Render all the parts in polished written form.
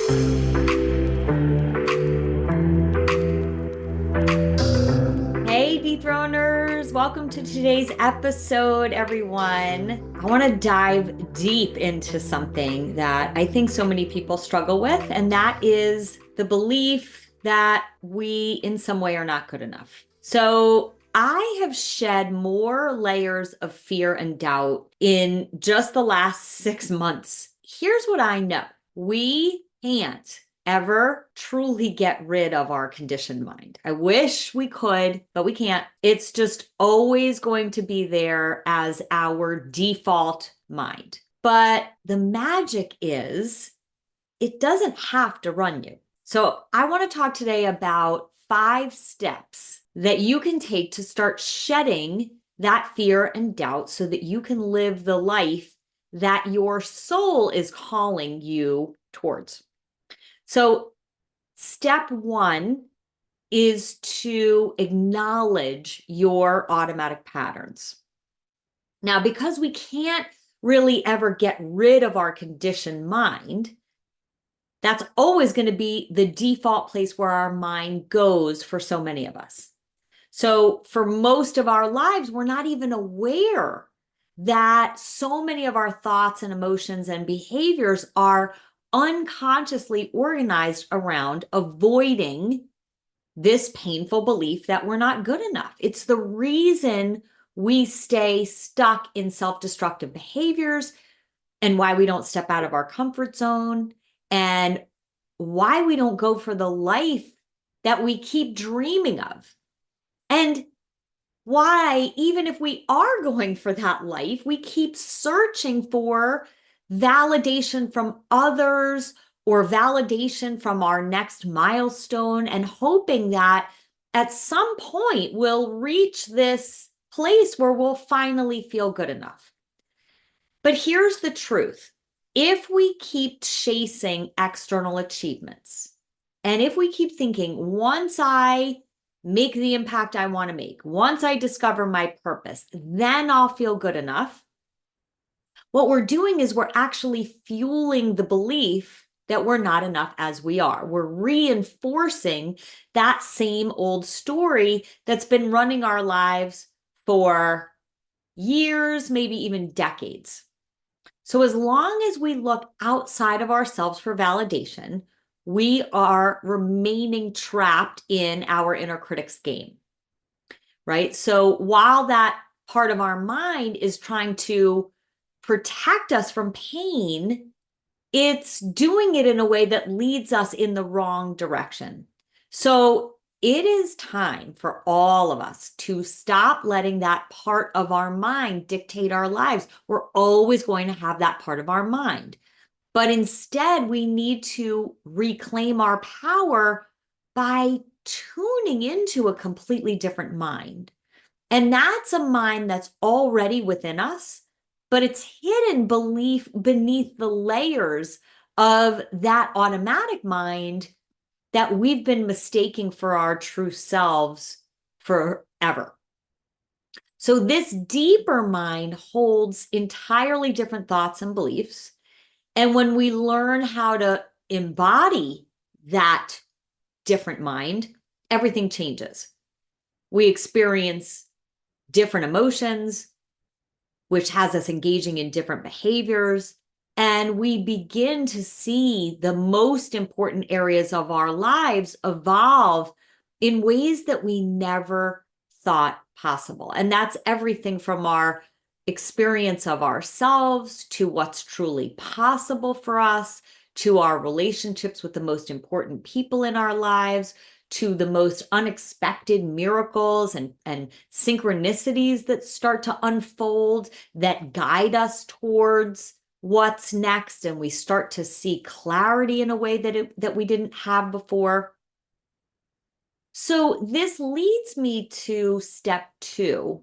Hey, dethroners, welcome to today's episode, everyone. I want to dive deep into something that I think so many people struggle with, and that is the belief that we, in some way, are not good enough. So, I have shed more layers of fear and doubt in just the last 6 months. Here's what I know: we can't ever truly get rid of our conditioned mind. I wish we could, but we can't. It's just always going to be there as our default mind. But the magic is it doesn't have to run you. So I want to talk today about 5 steps that you can take to start shedding that fear and doubt so that you can live the life that your soul is calling you towards. So step 1 is to acknowledge your automatic patterns. Now, because we can't really ever get rid of our conditioned mind, that's always going to be the default place where our mind goes for so many of us. So for most of our lives, we're not even aware that so many of our thoughts and emotions and behaviors are unconsciously organized around avoiding this painful belief that we're not good enough. It's the reason we stay stuck in self-destructive behaviors and why we don't step out of our comfort zone and why we don't go for the life that we keep dreaming of. And why, even if we are going for that life, we keep searching for validation from others or validation from our next milestone and hoping that at some point we'll reach this place where we'll finally feel good enough. But here's the truth. If we keep chasing external achievements, and if we keep thinking, once I make the impact I want to make, once I discover my purpose, then I'll feel good enough, what we're doing is we're actually fueling the belief that we're not enough as we are. We're reinforcing that same old story that's been running our lives for years, maybe even decades. So as long as we look outside of ourselves for validation, we are remaining trapped in our inner critic's game, right? So while that part of our mind is trying to protect us from pain, it's doing it in a way that leads us in the wrong direction. So it is time for all of us to stop letting that part of our mind dictate our lives. We're always going to have that part of our mind. But instead, we need to reclaim our power by tuning into a completely different mind. And that's a mind that's already within us, but it's hidden beneath the layers of that automatic mind that we've been mistaking for our true selves forever. So this deeper mind holds entirely different thoughts and beliefs. And when we learn how to embody that different mind, everything changes. We experience different emotions, which has us engaging in different behaviors. And we begin to see the most important areas of our lives evolve in ways that we never thought possible. And that's everything from our experience of ourselves to what's truly possible for us, to our relationships with the most important people in our lives, to the most unexpected miracles and synchronicities that start to unfold that guide us towards what's next, and we start to see clarity in a way that we didn't have before. So this leads me to step 2,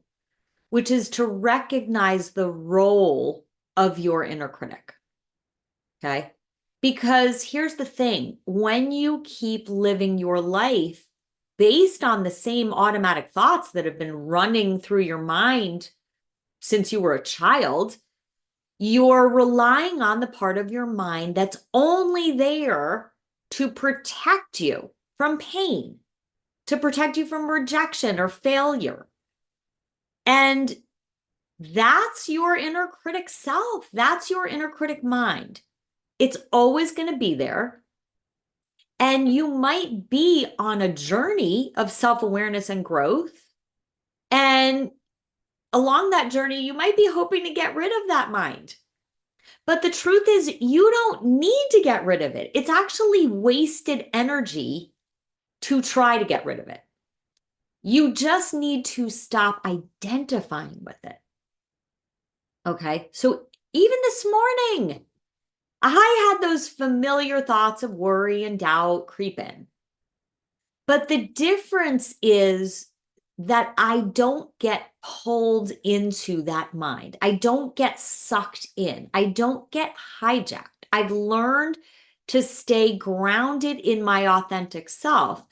which is to recognize the role of your inner critic, okay? Because here's the thing, when you keep living your life based on the same automatic thoughts that have been running through your mind since you were a child, you're relying on the part of your mind that's only there to protect you from pain, to protect you from rejection or failure. And that's your inner critic self. That's your inner critic mind. It's always going to be there. And you might be on a journey of self-awareness and growth. And along that journey, you might be hoping to get rid of that mind. But the truth is, you don't need to get rid of it. It's actually wasted energy to try to get rid of it. You just need to stop identifying with it. Okay, so even this morning, I had those familiar thoughts of worry and doubt creep in. But the difference is that I don't get pulled into that mind. I don't get sucked in. I don't get hijacked. I've learned to stay grounded in my authentic self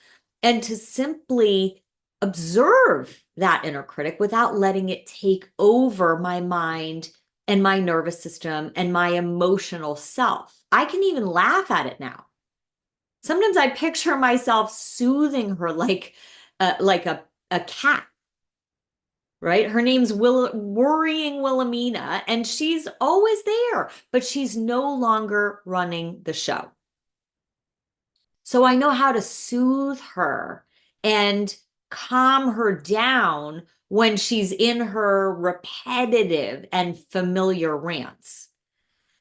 and to simply observe that inner critic without letting it take over my mind and my nervous system and my emotional self. I can even laugh at it now. Sometimes I picture myself soothing her like a cat, right? Her name's Worrying Wilhelmina, and she's always there, but she's no longer running the show. So I know how to soothe her and calm her down when she's in her repetitive and familiar rants.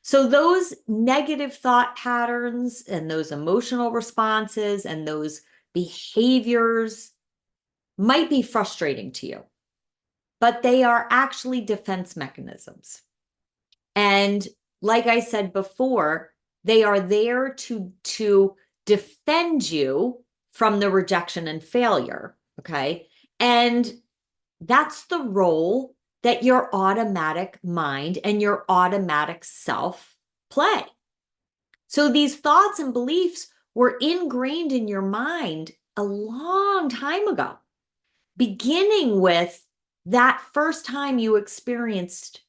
So those negative thought patterns and those emotional responses and those behaviors might be frustrating to you, but they are actually defense mechanisms. And like I said before, they are there to defend you from the rejection and failure, okay? And that's the role that your automatic mind and your automatic self play. So these thoughts and beliefs were ingrained in your mind a long time ago, beginning with that first time you experienced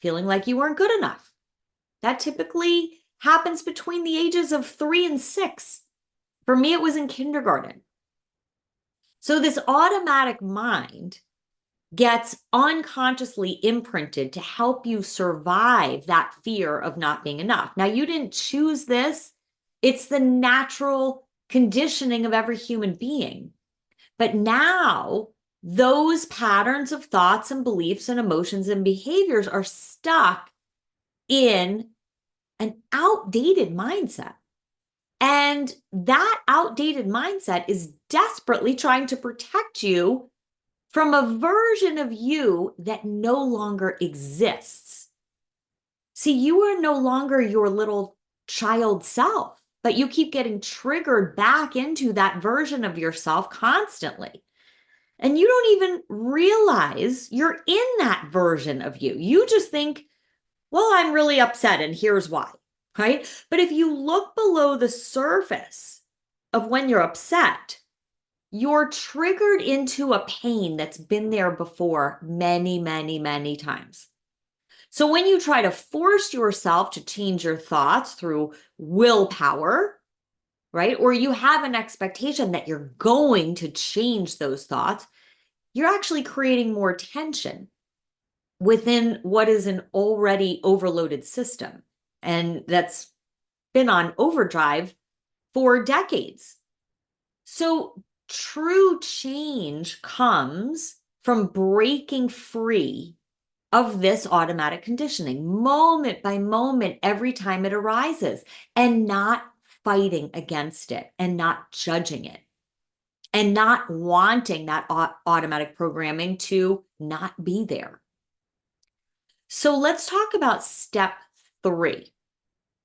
feeling like you weren't good enough. That typically happens between the ages of 3 and 6. For me, it was in kindergarten. So this automatic mind gets unconsciously imprinted to help you survive that fear of not being enough. Now, you didn't choose this. It's the natural conditioning of every human being. But now, those patterns of thoughts and beliefs and emotions and behaviors are stuck in an outdated mindset. And that outdated mindset is desperately trying to protect you from a version of you that no longer exists. See, you are no longer your little child self, but you keep getting triggered back into that version of yourself constantly. And you don't even realize you're in that version of you. You just think, well, I'm really upset and here's why, right? But if you look below the surface of when you're upset, you're triggered into a pain that's been there before many, many, many times. So when you try to force yourself to change your thoughts through willpower, right? Or you have an expectation that you're going to change those thoughts, you're actually creating more tension within what is an already overloaded system. And that's been on overdrive for decades. So true change comes from breaking free of this automatic conditioning moment by moment every time it arises, and not fighting against it and not judging it and not wanting that automatic programming to not be there. So let's talk about step 3,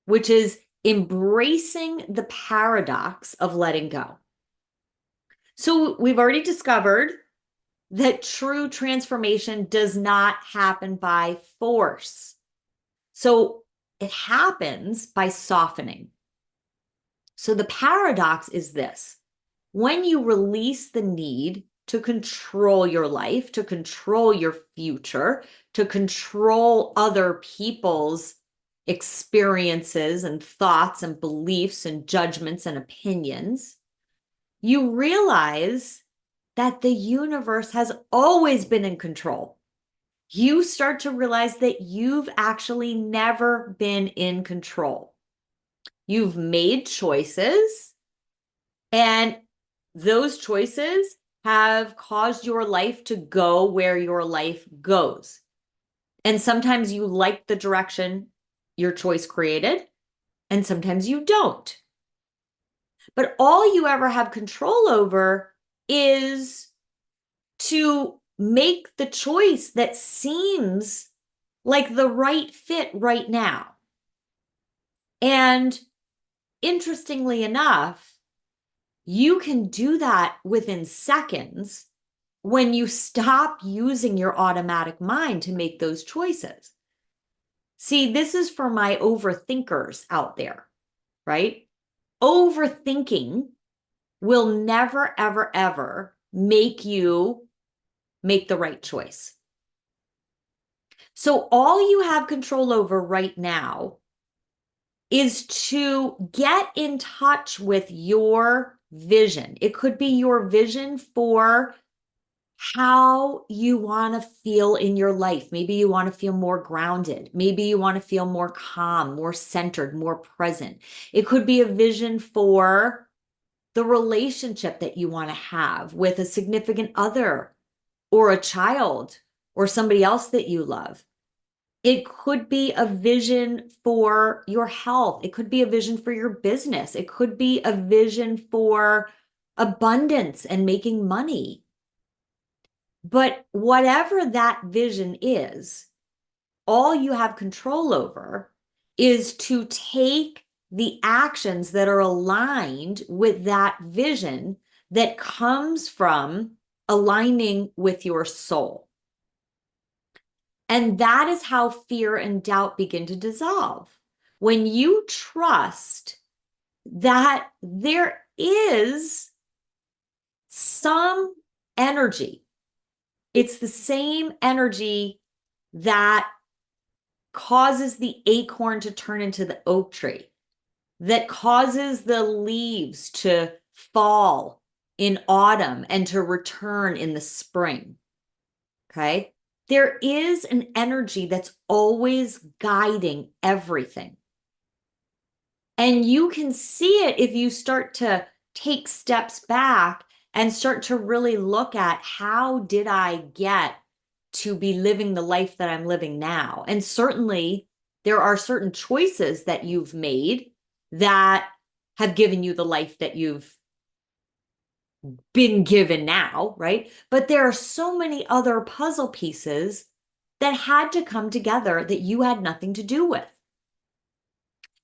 which is embracing the paradox of letting go. So we've already discovered that true transformation does not happen by force. So it happens by softening. So the paradox is this: when you release the need to control your life, to control your future, to control other people's experiences and thoughts and beliefs and judgments and opinions, you realize that the universe has always been in control. You start to realize that you've actually never been in control. You've made choices, and those choices have caused your life to go where your life goes. And sometimes you like the direction your choice created, and sometimes you don't. But all you ever have control over is to make the choice that seems like the right fit right now. And interestingly enough, you can do that within seconds when you stop using your automatic mind to make those choices. See, this is for my overthinkers out there, right? Overthinking will never, ever, ever make you make the right choice. So all you have control over right now is to get in touch with your vision. It could be your vision for how you want to feel in your life. Maybe you want to feel more grounded. Maybe you want to feel more calm, more centered, more present. It could be a vision for the relationship that you want to have with a significant other or a child or somebody else that you love. It could be a vision for your health. It could be a vision for your business. It could be a vision for abundance and making money. But whatever that vision is, all you have control over is to take the actions that are aligned with that vision that comes from aligning with your soul. And that is how fear and doubt begin to dissolve. When you trust that there is some energy, it's the same energy that causes the acorn to turn into the oak tree, that causes the leaves to fall in autumn and to return in the spring. Okay? There is an energy that's always guiding everything. And you can see it if you start to take steps back and start to really look at, how did I get to be living the life that I'm living now? And certainly there are certain choices that you've made that have given you the life that you've been given now, right? But there are so many other puzzle pieces that had to come together that you had nothing to do with.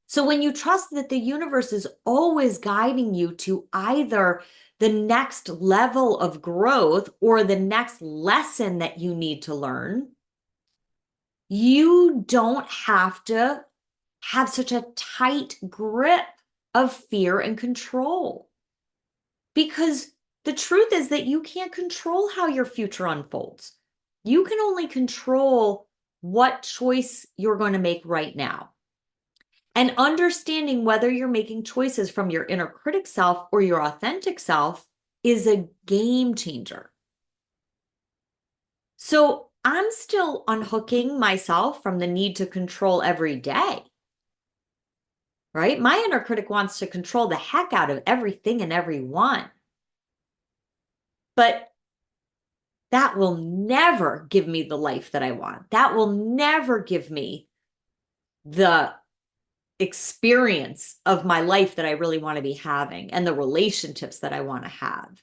So when you trust that the universe is always guiding you to either the next level of growth or the next lesson that you need to learn, you don't have to have such a tight grip of fear and control. Because the truth is that you can't control how your future unfolds. You can only control what choice you're going to make right now. And understanding whether you're making choices from your inner critic self or your authentic self is a game changer. So I'm still unhooking myself from the need to control every day, right? My inner critic wants to control the heck out of everything and everyone. But that will never give me the life that I want. That will never give me the experience of my life that I really want to be having, and the relationships that I want to have,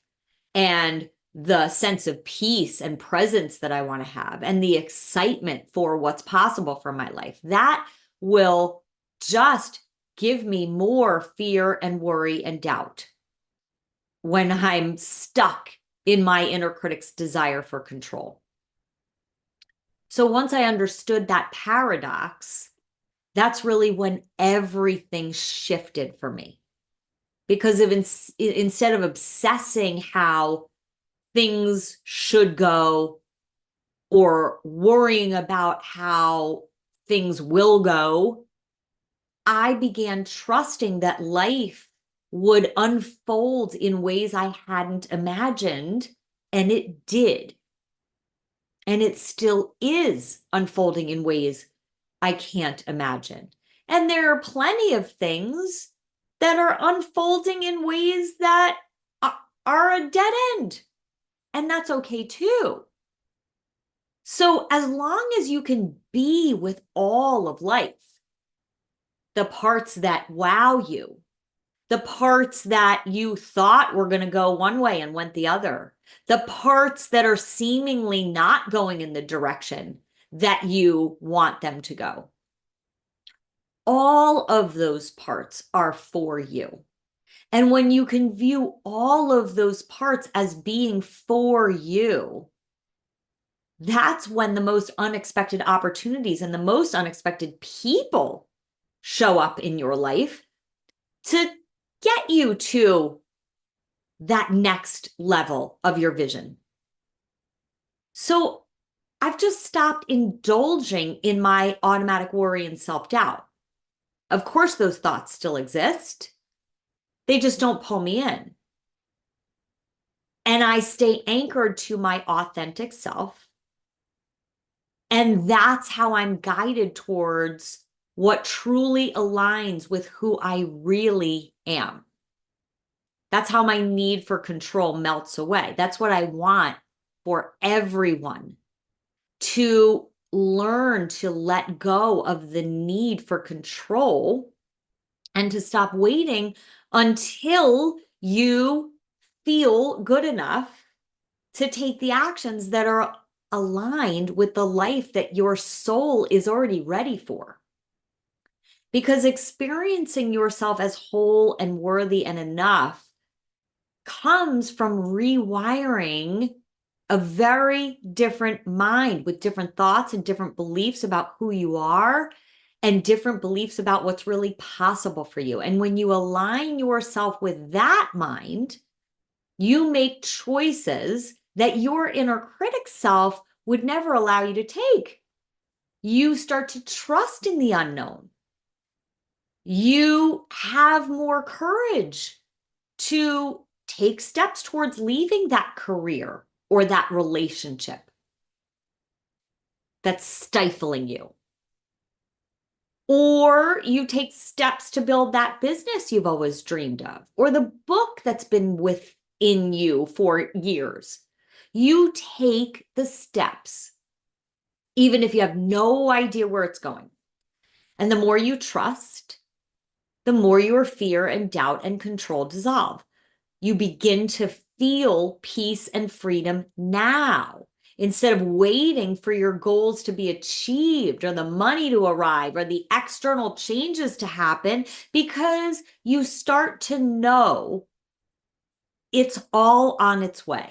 and the sense of peace and presence that I want to have, and the excitement for what's possible for my life. That will just give me more fear and worry and doubt when I'm stuck in my inner critic's desire for control. So once I understood that paradox, that's really when everything shifted for me. Because instead of obsessing how things should go or worrying about how things will go, I began trusting that life would unfold in ways I hadn't imagined, and it did. And it still is unfolding in ways I can't imagine. And there are plenty of things that are unfolding in ways that are a dead end. And that's okay too. So as long as you can be with all of life, the parts that wow you, the parts that you thought were going to go one way and went the other, the parts that are seemingly not going in the direction that you want them to go. All of those parts are for you. And when you can view all of those parts as being for you, that's when the most unexpected opportunities and the most unexpected people show up in your life to get you to that next level of your vision. So I've just stopped indulging in my automatic worry and self-doubt. Of course, those thoughts still exist. They just don't pull me in. And I stay anchored to my authentic self. And that's how I'm guided towards what truly aligns with who I really am. That's how my need for control melts away. That's what I want for everyone, to learn to let go of the need for control and to stop waiting until you feel good enough to take the actions that are aligned with the life that your soul is already ready for. Because experiencing yourself as whole and worthy and enough comes from rewiring a very different mind with different thoughts and different beliefs about who you are and different beliefs about what's really possible for you. And when you align yourself with that mind, you make choices that your inner critic self would never allow you to take. You start to trust in the unknown. You have more courage to take steps towards leaving that career or that relationship that's stifling you. Or you take steps to build that business you've always dreamed of, or the book that's been within you for years. You take the steps, even if you have no idea where it's going. And the more you trust, the more your fear and doubt and control dissolve. You begin to feel peace and freedom now, instead of waiting for your goals to be achieved or the money to arrive or the external changes to happen, because you start to know it's all on its way.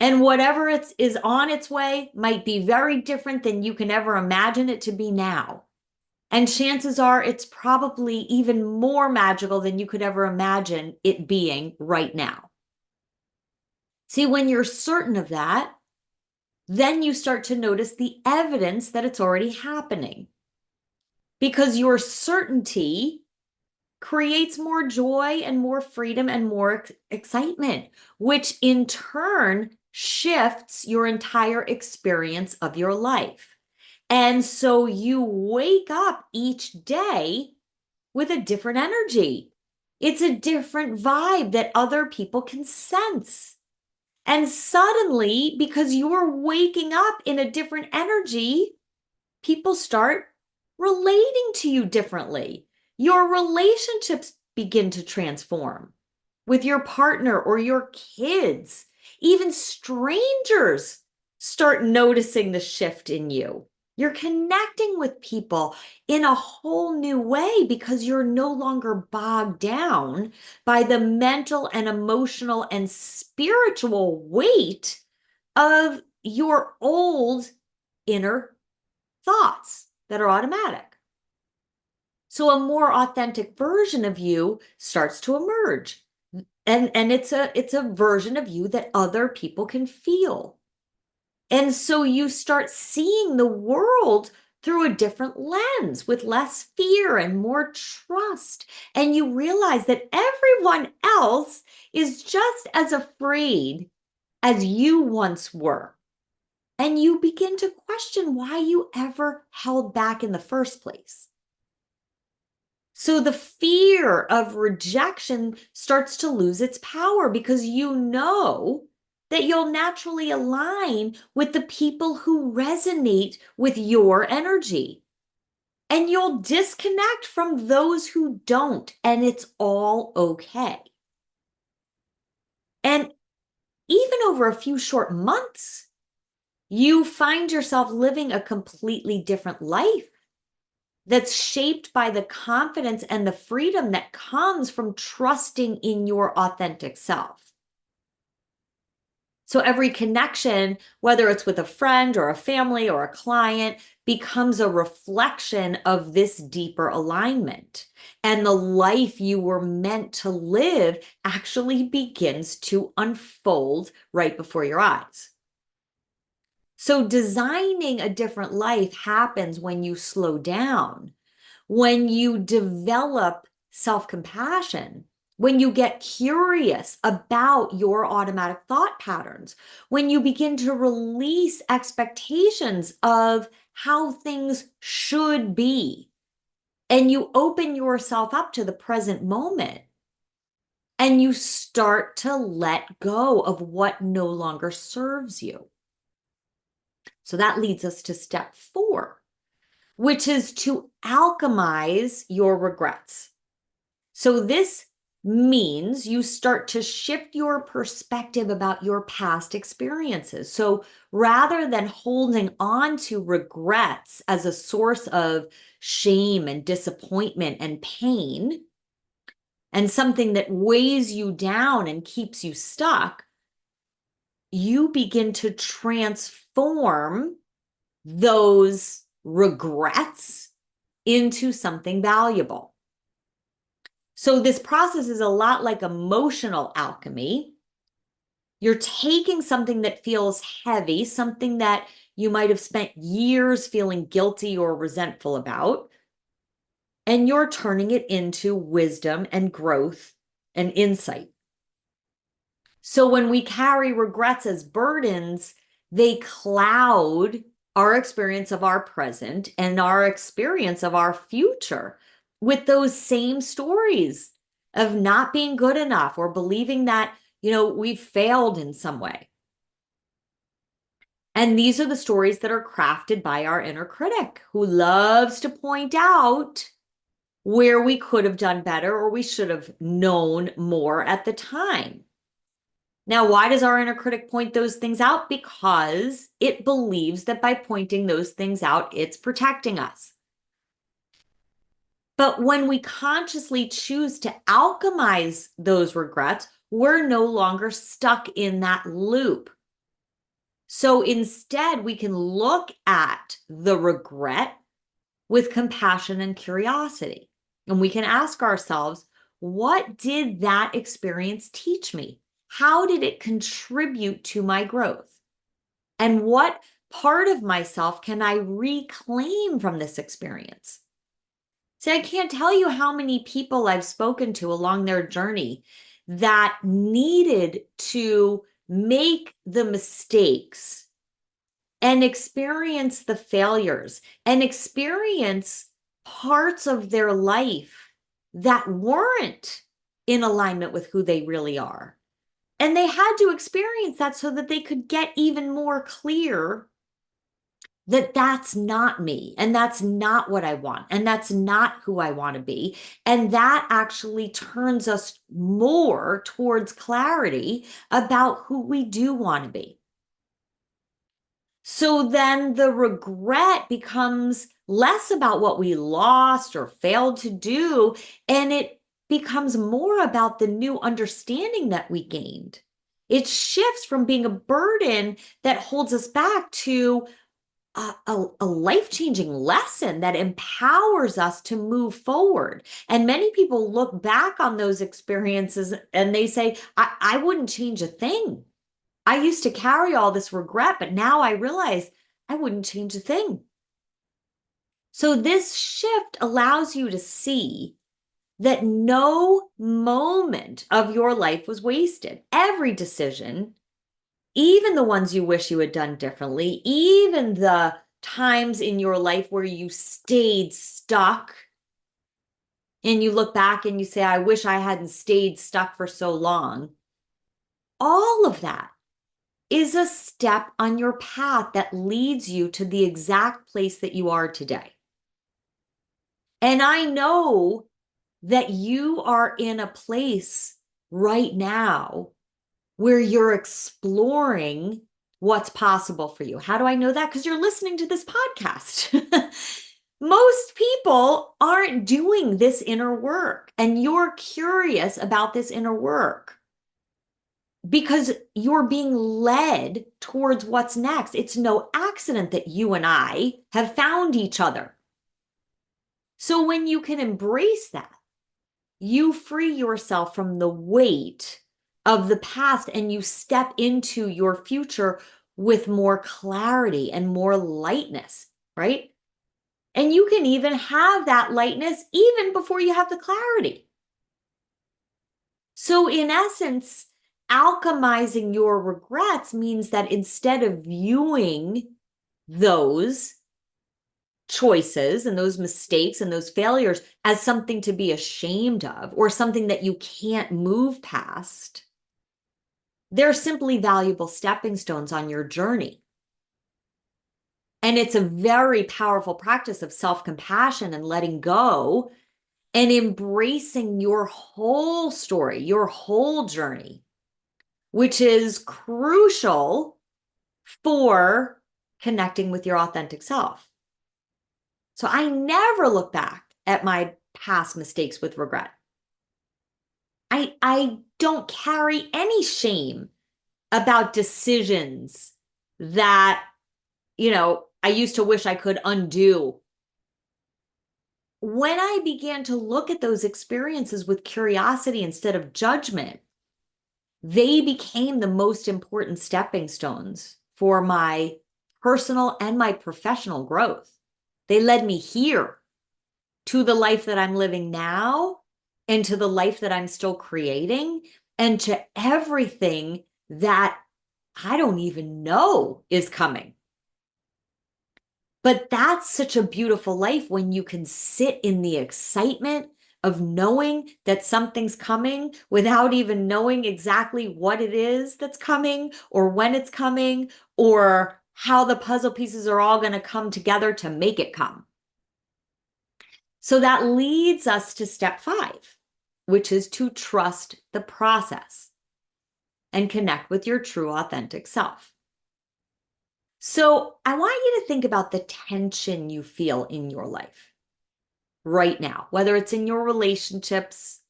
And whatever is on its way might be very different than you can ever imagine it to be now. And chances are it's probably even more magical than you could ever imagine it being right now. See, when you're certain of that, then you start to notice the evidence that it's already happening. Because your certainty creates more joy and more freedom and more excitement, which in turn shifts your entire experience of your life. And so you wake up each day with a different energy. It's a different vibe that other people can sense. And suddenly, because you're waking up in a different energy, people start relating to you differently. Your relationships begin to transform with your partner or your kids. Even strangers start noticing the shift in you. You're connecting with people in a whole new way because you're no longer bogged down by the mental and emotional and spiritual weight of your old inner thoughts that are automatic. So a more authentic version of you starts to emerge. And it's a version of you that other people can feel. And so you start seeing the world through a different lens with less fear and more trust. And you realize that everyone else is just as afraid as you once were. And you begin to question why you ever held back in the first place. So the fear of rejection starts to lose its power because you know that you'll naturally align with the people who resonate with your energy. And you'll disconnect from those who don't, and it's all okay. And even over a few short months, you find yourself living a completely different life that's shaped by the confidence and the freedom that comes from trusting in your authentic self. So every connection, whether it's with a friend or a family or a client, becomes a reflection of this deeper alignment. And the life you were meant to live actually begins to unfold right before your eyes. So designing a different life happens when you slow down, when you develop self-compassion, when you get curious about your automatic thought patterns, when you begin to release expectations of how things should be, and you open yourself up to the present moment, and you start to let go of what no longer serves you. So that leads us to step 4, which is to alchemize your regrets. So this means you start to shift your perspective about your past experiences. So rather than holding on to regrets as a source of shame and disappointment and pain, and something that weighs you down and keeps you stuck, you begin to transform those regrets into something valuable. So this process is a lot like emotional alchemy. You're taking something that feels heavy, something that you might have spent years feeling guilty or resentful about, and you're turning it into wisdom and growth and insight. So when we carry regrets as burdens, they cloud our experience of our present and our experience of our future with those same stories of not being good enough or believing that, we've failed in some way. And these are the stories that are crafted by our inner critic, who loves to point out where we could have done better or we should have known more at the time. Now, why does our inner critic point those things out? Because it believes that by pointing those things out, it's protecting us. But when we consciously choose to alchemize those regrets, we're no longer stuck in that loop. So instead, we can look at the regret with compassion and curiosity. And we can ask ourselves, what did that experience teach me? How did it contribute to my growth? And what part of myself can I reclaim from this experience? See, I can't tell you how many people I've spoken to along their journey that needed to make the mistakes and experience the failures and experience parts of their life that weren't in alignment with who they really are. And they had to experience that so that they could get even more clear that that's not me, and that's not what I want, and that's not who I want to be. And that actually turns us more towards clarity about who we do want to be. So then the regret becomes less about what we lost or failed to do, and it becomes more about the new understanding that we gained. It shifts from being a burden that holds us back to a life-changing lesson that empowers us to move forward. And many people look back on those experiences and they say, I wouldn't change a thing. I used to carry all this regret, but now I realize I wouldn't change a thing. So this shift allows you to see that no moment of your life was wasted. Every decision, even the ones you wish you had done differently, even the times in your life where you stayed stuck and you look back and you say, I wish I hadn't stayed stuck for so long. All of that is a step on your path that leads you to the exact place that you are today. And I know that you are in a place right now where you're exploring what's possible for you. How do I know that? Because you're listening to this podcast. Most people aren't doing this inner work, and you're curious about this inner work because you're being led towards what's next. It's no accident that you and I have found each other. So when you can embrace that, you free yourself from the weight of the past and you step into your future with more clarity and more lightness, right? And you can even have that lightness even before you have the clarity. So in essence, alchemizing your regrets means that instead of viewing those choices and those mistakes and those failures as something to be ashamed of or something that you can't move past, they're simply valuable stepping stones on your journey. And it's a very powerful practice of self-compassion and letting go and embracing your whole story, your whole journey, which is crucial for connecting with your authentic self. So I never look back at my past mistakes with regret. I don't carry any shame about decisions that, I used to wish I could undo. When I began to look at those experiences with curiosity instead of judgment, they became the most important stepping stones for my personal and my professional growth. They led me here to the life that I'm living now and to the life that I'm still creating and to everything that I don't even know is coming. But that's such a beautiful life when you can sit in the excitement of knowing that something's coming without even knowing exactly what it is that's coming or when it's coming or how the puzzle pieces are all going to come together to make it come. So that leads us to step 5, which is to trust the process and connect with your true authentic self. So I want you to think about the tension you feel in your life right now, whether it's in your relationships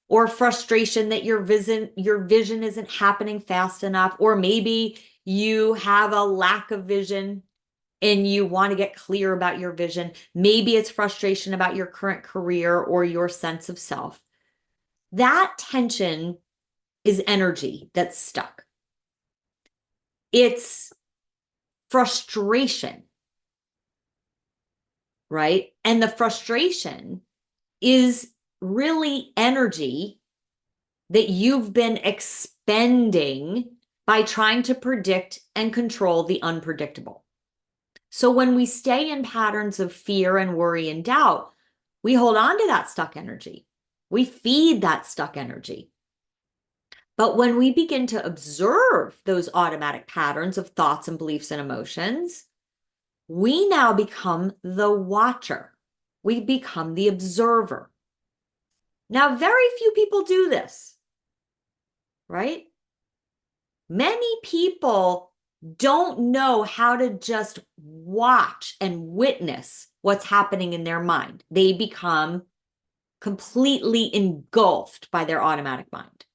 or frustration that your vision isn't happening fast enough, or maybe you have a lack of vision and you want to get clear about your vision. Maybe it's frustration about your current career or your sense of self. That tension is energy that's stuck. It's frustration, right? And the frustration is really energy that you've been expending by trying to predict and control the unpredictable. So when we stay in patterns of fear and worry and doubt, we hold on to that stuck energy. We feed that stuck energy. But when we begin to observe those automatic patterns of thoughts and beliefs and emotions, we now become the watcher. We become the observer. Now, very few people do this, right? Many people don't know how to just watch and witness what's happening in their mind. They become completely engulfed by their automatic mind.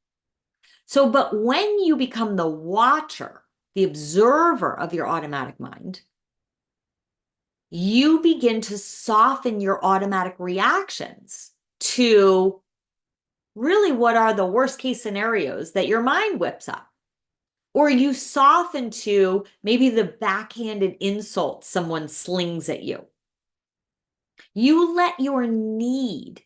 So, but when you become the watcher, the observer of your automatic mind, you begin to soften your automatic reactions to really what are the worst case scenarios that your mind whips up. Or you soften to maybe the backhanded insult someone slings at you. You let your need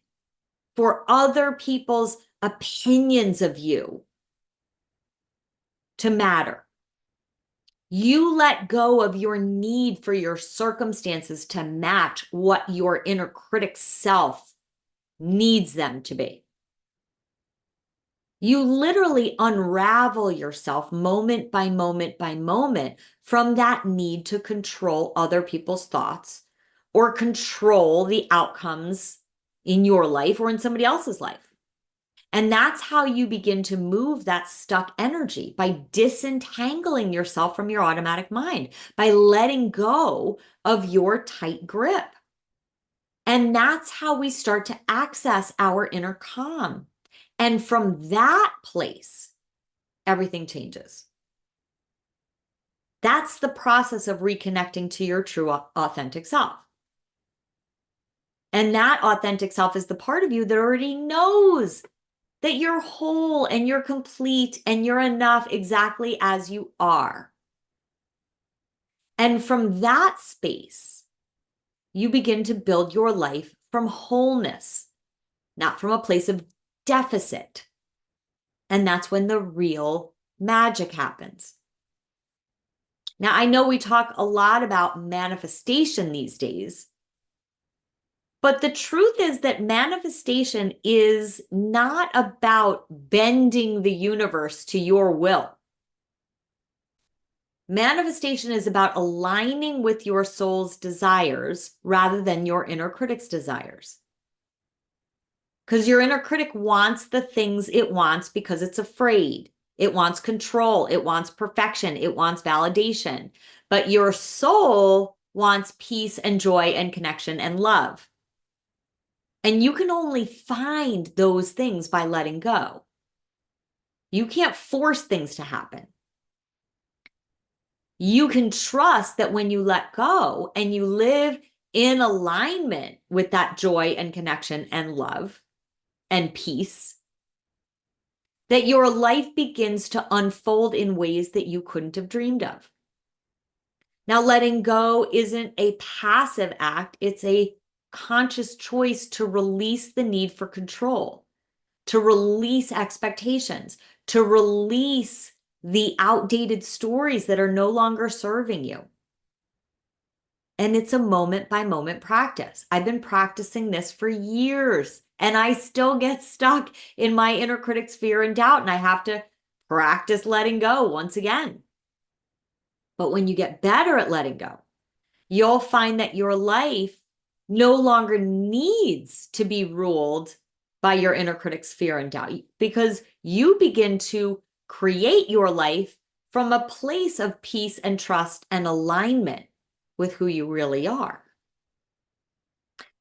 for other people's opinions of you to matter. You let go of your need for your circumstances to match what your inner critic self needs them to be. You literally unravel yourself moment by moment by moment from that need to control other people's thoughts or control the outcomes in your life or in somebody else's life. And that's how you begin to move that stuck energy, by disentangling yourself from your automatic mind, by letting go of your tight grip. And that's how we start to access our inner calm. And from that place, everything changes. That's the process of reconnecting to your true, authentic self. And that authentic self is the part of you that already knows that you're whole and you're complete and you're enough exactly as you are. And from that space, you begin to build your life from wholeness, not from a place of deficit. And that's when the real magic happens. Now, I know we talk a lot about manifestation these days, but the truth is that manifestation is not about bending the universe to your will. Manifestation is about aligning with your soul's desires rather than your inner critic's desires. Because your inner critic wants the things it wants because it's afraid. It wants control. It wants perfection. It wants validation. But your soul wants peace and joy and connection and love. And you can only find those things by letting go. You can't force things to happen. You can trust that when you let go and you live in alignment with that joy and connection and love and peace, that your life begins to unfold in ways that you couldn't have dreamed of. Now, letting go isn't a passive act. It's a conscious choice to release the need for control, to release expectations, to release the outdated stories that are no longer serving you. And it's a moment by moment practice. I've been practicing this for years, and I still get stuck in my inner critic's fear and doubt, and I have to practice letting go once again. But when you get better at letting go, you'll find that your life no longer needs to be ruled by your inner critic's fear and doubt, because you begin to create your life from a place of peace and trust and alignment with who you really are.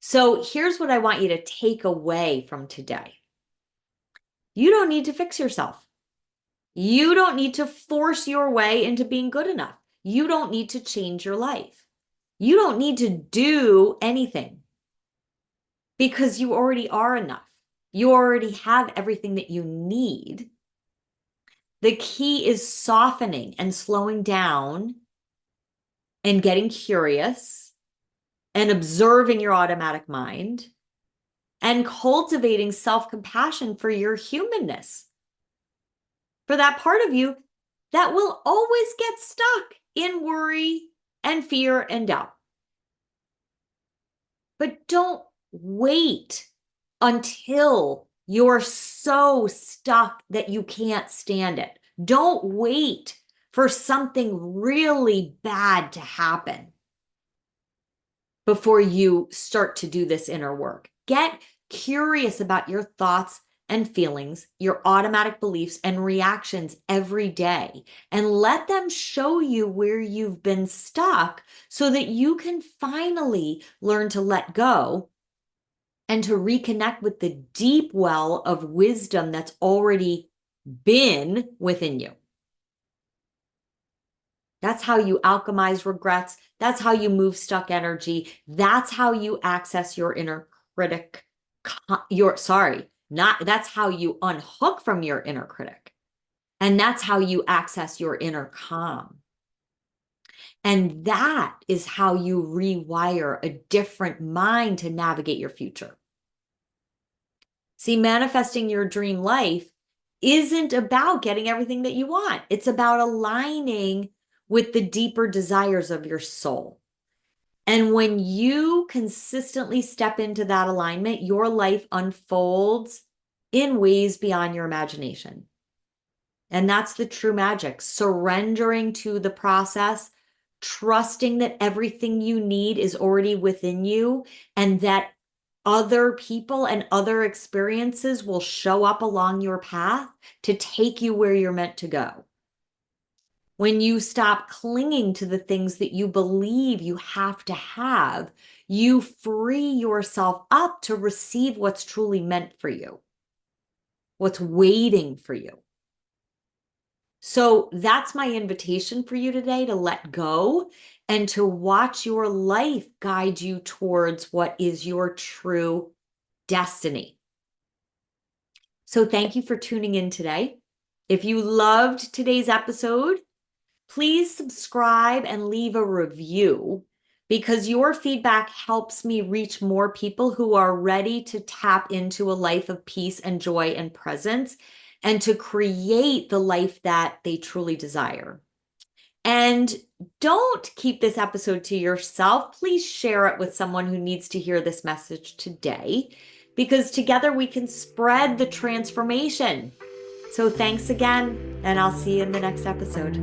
So here's what I want you to take away from today. You don't need to fix yourself. You don't need to force your way into being good enough. You don't need to change your life. You don't need to do anything, because you already are enough. You already have everything that you need. The key is softening and slowing down and getting curious and observing your automatic mind and cultivating self-compassion for your humanness, for that part of you that will always get stuck in worry and fear and doubt. But don't wait until you're so stuck that you can't stand it. Don't wait for something really bad to happen before you start to do this inner work. Get curious about your thoughts and feelings, your automatic beliefs and reactions every day, and let them show you where you've been stuck so that you can finally learn to let go and to reconnect with the deep well of wisdom that's already been within you. That's how you alchemize regrets. That's how you move stuck energy. That's how you access your inner critic. That's how you unhook from your inner critic. And that's how you access your inner calm. And that is how you rewire a different mind to navigate your future. See, manifesting your dream life isn't about getting everything that you want. It's about aligning with the deeper desires of your soul. And when you consistently step into that alignment, your life unfolds in ways beyond your imagination. And that's the true magic, surrendering to the process, trusting that everything you need is already within you, and that other people and other experiences will show up along your path to take you where you're meant to go. When you stop clinging to the things that you believe you have to have, you free yourself up to receive what's truly meant for you, what's waiting for you. So that's my invitation for you today, to let go and to watch your life guide you towards what is your true destiny. So thank you for tuning in today. If you loved today's episode, please subscribe and leave a review, because your feedback helps me reach more people who are ready to tap into a life of peace and joy and presence, and to create the life that they truly desire. And don't keep this episode to yourself. Please share it with someone who needs to hear this message today, because together we can spread the transformation. So thanks again, and I'll see you in the next episode.